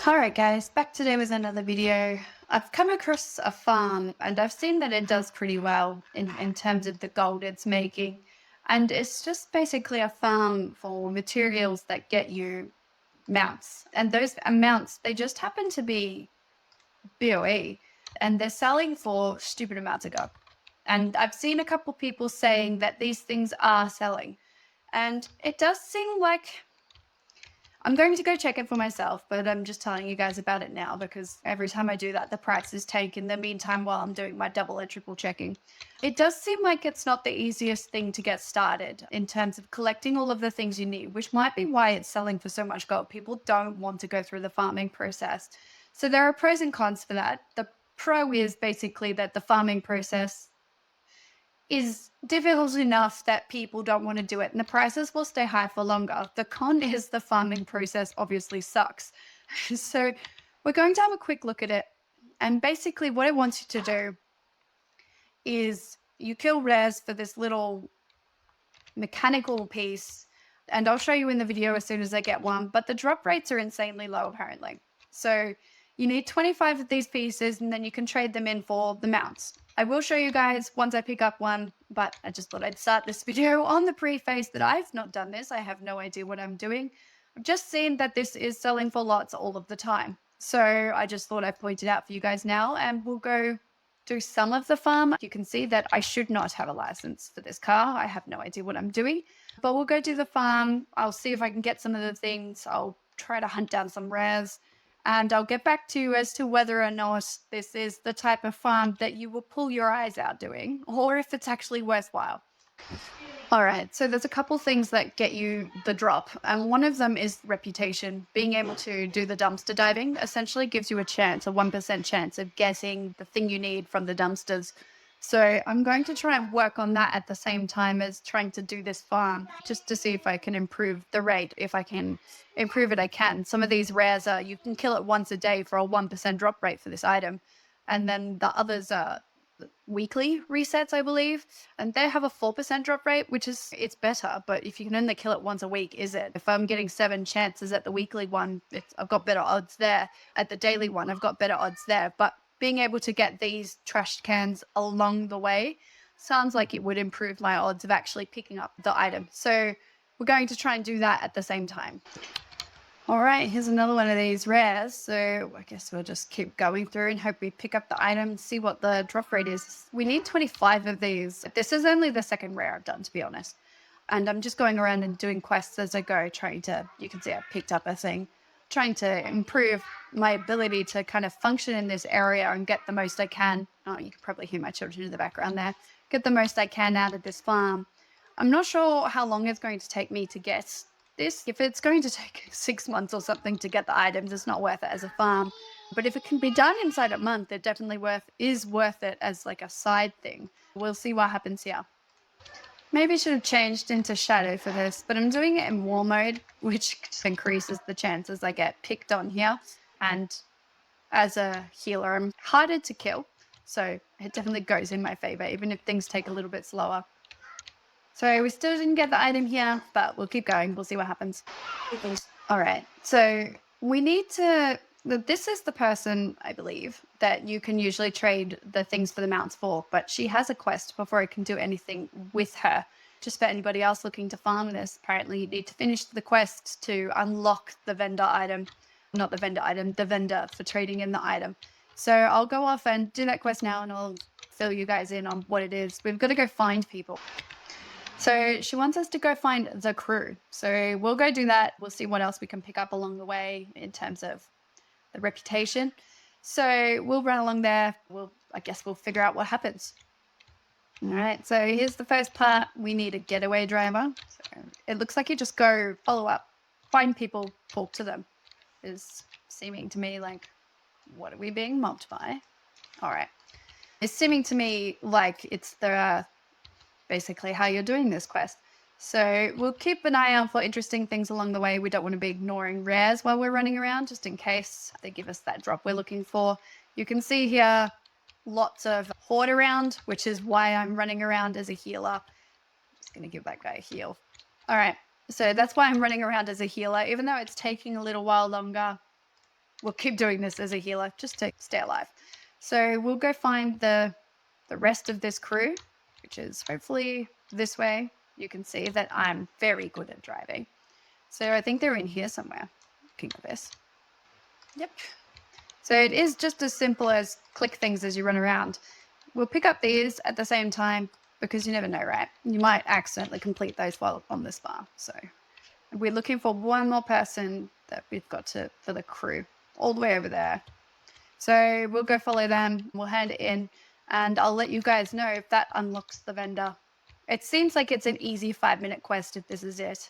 Alright guys, back today with another video. I've come across a farm and I've seen that it does pretty well in terms of the gold it's making. And it's just basically a farm for materials that get you mounts. And those amounts, they just happen to be BOE and they're selling for stupid amounts of gold. And I've seen a couple people saying that these things are selling. And it does seem like I'm going to go check it for myself, but I'm just telling you guys about it now because every time I do that, the prices tank in the meantime while I'm doing my double and triple checking. It does seem like it's not the easiest thing to get started in terms of collecting all of the things you need, which might be why it's selling for so much gold. People don't want to go through the farming process. So there are pros and cons for that. The pro is basically that the farming process is difficult enough that people don't want to do it and the prices will stay high for longer. The con is the farming process obviously sucks. So we're going to have a quick look at it. And basically what it wants you to do is you kill rares for this little mechanical piece. And I'll show you in the video as soon as I get one, but the drop rates are insanely low apparently. So you need 25 of these pieces and then you can trade them in for the mounts. I will show you guys once I pick up one, but I just thought I'd start this video on the preface that I've not done this. I have no idea what I'm doing. I've just seen that this is selling for lots all of the time. So I just thought I'd point it out for you guys now and we'll go do some of the farm. You can see that I should not have a license for this car. I have no idea what I'm doing, but we'll go do the farm. I'll see if I can get some of the things. I'll try to hunt down some rares. And I'll get back to you as to whether or not this is the type of farm that you will pull your eyes out doing, or if it's actually worthwhile. All right, so there's a couple things that get you the drop, and one of them is reputation. Being able to do the dumpster diving essentially gives you a chance, a 1% chance of getting the thing you need from the dumpsters. So I'm going to try and work on that at the same time as trying to do this farm, just to see if I can improve the rate. If I can improve it, I can. Some of these rares are, you can kill it once a day for a 1% drop rate for this item. And then the others are weekly resets, I believe. And they have a 4% drop rate, which is, it's better. But if you can only kill it once a week, is it? If I'm getting 7 chances at the weekly one, I've got better odds there. At the daily one, I've got better odds there. But being able to get these trash cans along the way sounds like it would improve my odds of actually picking up the item. So we're going to try and do that at the same time. All right, here's another one of these rares. So I guess we'll just keep going through and hope we pick up the item and see what the drop rate is. We need 25 of these. This is only the second rare I've done, to be honest. And I'm just going around and doing quests as I go, trying to, you can see I picked up a thing, trying to improve my ability to kind of function in this area and get the most I can. Oh, you can probably hear my children in the background there. Get the most I can out of this farm. I'm not sure how long it's going to take me to get this. If it's going to take 6 months or something to get the items, it's not worth it as a farm. But if it can be done inside a month, it definitely is worth it as like a side thing. We'll see what happens here. Maybe I should have changed into shadow for this, but I'm doing it in war mode, which increases the chances I get picked on here. And as a healer, I'm harder to kill. So it definitely goes in my favor, even if things take a little bit slower. So we still didn't get the item here, but we'll keep going. We'll see what happens. All right. So we need to, this is the person, I believe, that you can usually trade the things for the mounts for, but she has a quest before I can do anything with her. Just for anybody else looking to farm this, apparently you need to finish the quest to unlock the vendor item. Not the vendor item, the vendor for trading in the item. So I'll go off and do that quest now and I'll fill you guys in on what it is. We've got to go find people. So she wants us to go find the crew. So we'll go do that. We'll see what else we can pick up along the way in terms of the reputation. So we'll run along there. I guess we'll figure out what happens. All right, so here's the first part. We need a getaway driver. So it looks like you just go follow up, find people, talk to them. Is seeming to me like, what are we being mobbed by? All right. It's seeming to me like it's the basically how you're doing this quest. So we'll keep an eye out for interesting things along the way. We don't want to be ignoring rares while we're running around, just in case they give us that drop we're looking for. You can see here lots of horde around, which is why I'm running around as a healer. I'm just going to give that guy a heal. All right, so that's why I'm running around as a healer, even though it's taking a little while longer. we'll keep doing this as a healer just to stay alive. So we'll go find the rest of this crew, which is hopefully this way. You can see that I'm very good at driving. So I think they're in here somewhere. Looking at this. Yep. So it is just as simple as click things as you run around. We'll pick up these at the same time because you never know, right? You might accidentally complete those while on this bar. So we're looking for one more person that we've got for the crew all the way over there. So we'll go follow them. We'll hand it in and I'll let you guys know if that unlocks the vendor. It seems like it's an easy 5-minute quest if this is it.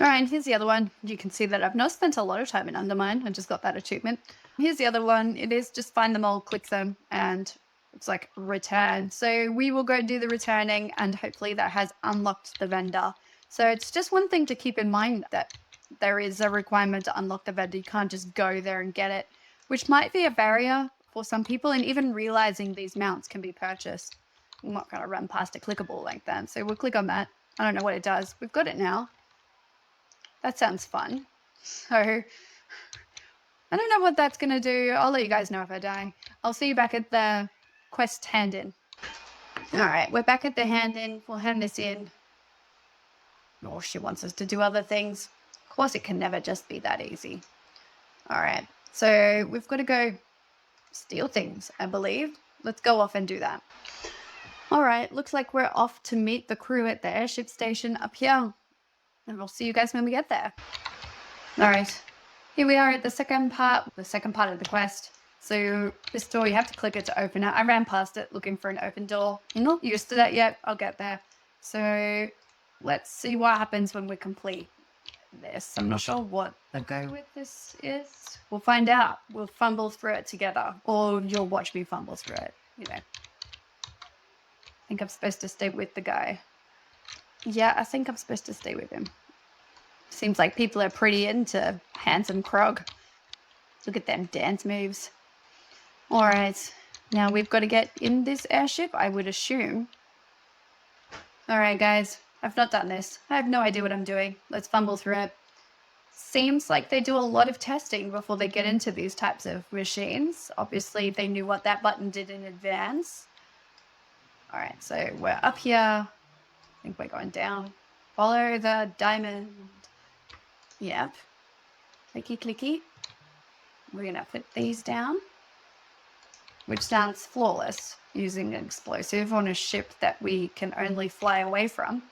All right, here's the other one. You can see that I've not spent a lot of time in Undermine. I just got that achievement. Here's the other one. It is just find them all, click them, and it's like return. So we will go do the returning and hopefully that has unlocked the vendor. So it's just one thing to keep in mind that there is a requirement to unlock the vendor. You can't just go there and get it, which might be a barrier for some people, and even realizing these mounts can be purchased. I'm not going to run past a clickable like that. So we'll click on that. I don't know what it does. We've got it now. That sounds fun. So I don't know what that's going to do. I'll let you guys know if I die. I'll see you back at the quest hand-in. All right, we're back at the hand-in. We'll hand this in. Oh, she wants us to do other things. Of course, it can never just be that easy. All right, so we've got to go steal things, I believe. Let's go off and do that. All right, looks like we're off to meet the crew at the airship station up here. And we'll see you guys when we get there. All right, here we are at the second part of the quest. So this door, you have to click it to open it. I ran past it looking for an open door. You're not used to that yet. I'll get there. So let's see what happens when we complete this. I'm not sure what the go with this is. We'll find out. We'll fumble through it together, or you'll watch me fumble through it. You know. I think I'm supposed to stay with the guy. Yeah, I think I'm supposed to stay with him. Seems like people are pretty into handsome Krog. Look at them dance moves. All right, now we've got to get in this airship, I would assume. All right, guys, I've not done this. I have no idea what I'm doing. Let's fumble through it. Seems like they do a lot of testing before they get into these types of machines. Obviously, they knew what that button did in advance. All right, so we're up here. I think we're going down. Follow the diamond. Yep. Clicky, clicky. We're going to put these down, which sounds flawless, using an explosive on a ship that we can only fly away from.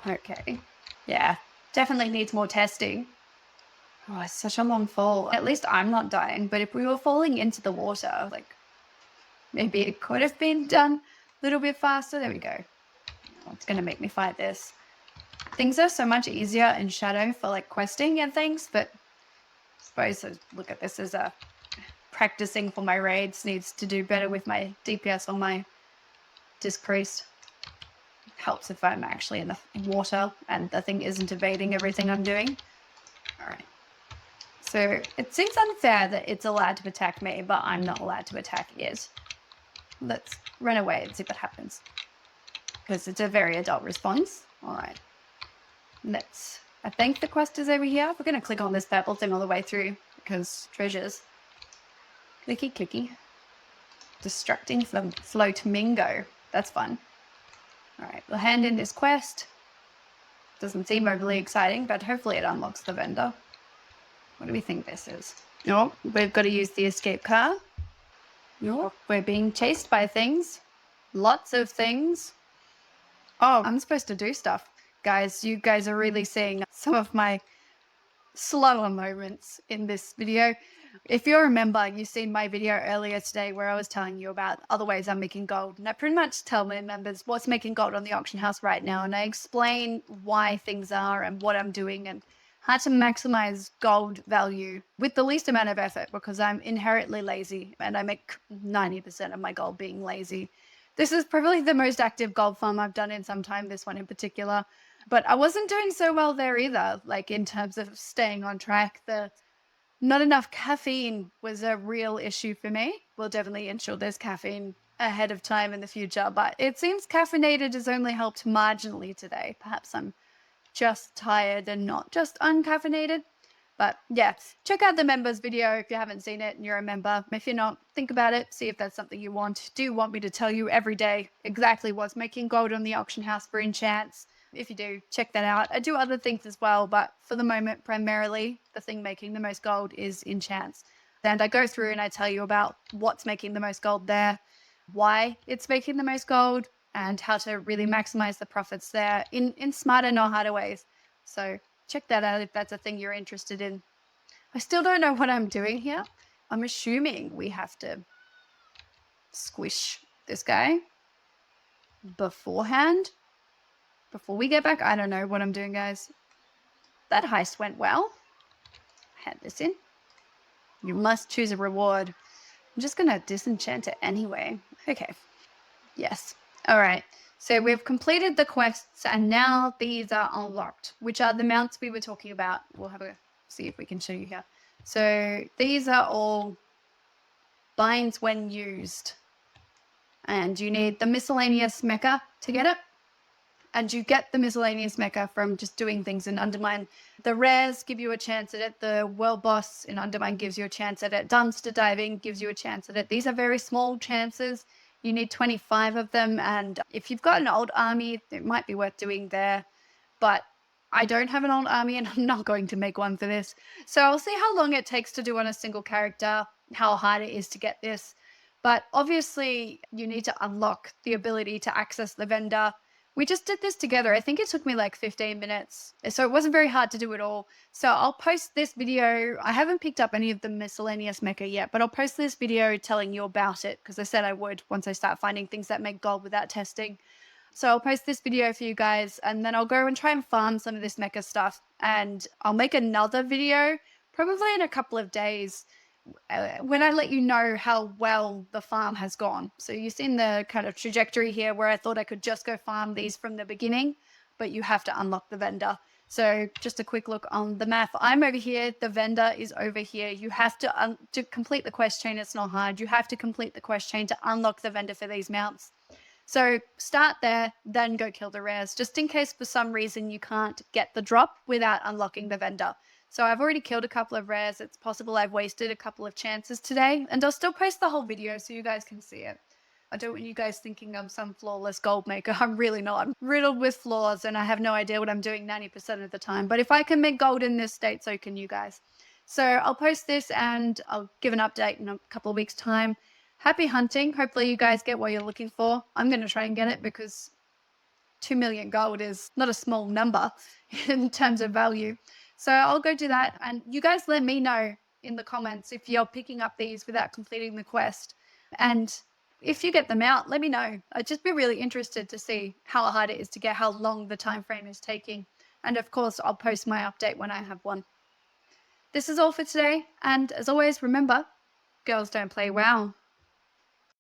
Okay. Yeah, definitely needs more testing. Oh, it's such a long fall. At least I'm not dying, but if we were falling into the water, like, maybe it could have been done a little bit faster. There we go. It's going to make me fight this. Things are so much easier in Shadow for like questing and things, but I suppose I look at this as a practicing for my raids. Needs to do better with my DPS on my Disc Priest. Helps if I'm actually in the water and the thing isn't evading everything I'm doing. All right. So it seems unfair that it's allowed to attack me, but I'm not allowed to attack it. Let's run away and see what happens. Because it's a very adult response. All right. I think the quest is over here. We're going to click on this purple thing all the way through because treasures. Clicky, clicky. Distracting from Floatmingo. That's fun. All right, we'll hand in this quest. Doesn't seem overly exciting, but hopefully it unlocks the vendor. What do we think this is? Oh, we've got to use the escape car. Oh, we're being chased by things. Lots of things. Oh, I'm supposed to do stuff. Guys, you guys are really seeing some of my slower moments in this video. If you remember, you've seen my video earlier today where I was telling you about other ways I'm making gold. And I pretty much tell my members what's making gold on the auction house right now. And I explain why things are and what I'm doing and how to maximize gold value with the least amount of effort because I'm inherently lazy and I make 90% of my gold being lazy. This is probably the most active gold farm I've done in some time, this one in particular. But I wasn't doing so well there either, like in terms of staying on track. Not enough caffeine was a real issue for me. We'll definitely ensure there's caffeine ahead of time in the future, but it seems caffeinated has only helped marginally today. Perhaps I'm just tired and not just uncaffeinated. But yeah, check out the members video if you haven't seen it and you're a member. If you're not, think about it, see if that's something you want. Do you want me to tell you every day exactly what's making gold on the auction house for enchants? If you do, check that out. I do other things as well, but for the moment, primarily the thing making the most gold is enchants. And I go through and I tell you about what's making the most gold there, why it's making the most gold, and how to really maximize the profits there in smarter, not harder ways. So check that out if that's a thing you're interested in. I still don't know what I'm doing here. I'm assuming we have to squish this guy beforehand, before we get back. I don't know what I'm doing, guys. That heist went well. Hand this in. You must choose a reward. I'm just going to disenchant it anyway. Okay. Yes. All right. So we've completed the quests and now these are unlocked, which are the mounts we were talking about. We'll have a see if we can show you here. So these are all binds when used. And you need the Miscellaneous Mecha to get it. And you get the Miscellaneous Mecha from just doing things in Undermine. The rares give you a chance at it. The world boss in Undermine gives you a chance at it. Dumpster diving gives you a chance at it. These are very small chances. You need 25 of them. And if you've got an old army, it might be worth doing there. But I don't have an old army and I'm not going to make one for this. So I'll see how long it takes to do on a single character, how hard it is to get this. But obviously, you need to unlock the ability to access the vendor. We just did this together. I think it took me like 15 minutes. So it wasn't very hard to do it all. So I'll post this video. I haven't picked up any of the Miscellaneous Mecha yet, but I'll post this video telling you about it because I said I would once I start finding things that make gold without testing. So I'll post this video for you guys and then I'll go and try and farm some of this mecha stuff. And I'll make another video probably in a couple of days when I let you know how well the farm has gone. So you've seen the kind of trajectory here where I thought I could just go farm these from the beginning, but you have to unlock the vendor. So just a quick look on the map. I'm over here. The vendor is over here. You have to complete the quest chain. It's not hard. You have to complete the quest chain to unlock the vendor for these mounts. So start there, then go kill the rares, just in case for some reason you can't get the drop without unlocking the vendor. So I've already killed a couple of rares. It's possible I've wasted a couple of chances today, and I'll still post the whole video so you guys can see it. I don't want you guys thinking I'm some flawless gold maker. I'm really not. I'm riddled with flaws and I have no idea what I'm doing 90% of the time. But if I can make gold in this state, so can you guys. So I'll post this and I'll give an update in a couple of weeks' time. Happy hunting. Hopefully you guys get what you're looking for. I'm going to try and get it because 2 million gold is not a small number in terms of value. So I'll go do that. And you guys let me know in the comments if you're picking up these without completing the quest. And if you get them out, let me know. I'd just be really interested to see how hard it is to get, how long the time frame is taking. And of course, I'll post my update when I have one. This is all for today. And as always, remember, girls don't play WoW.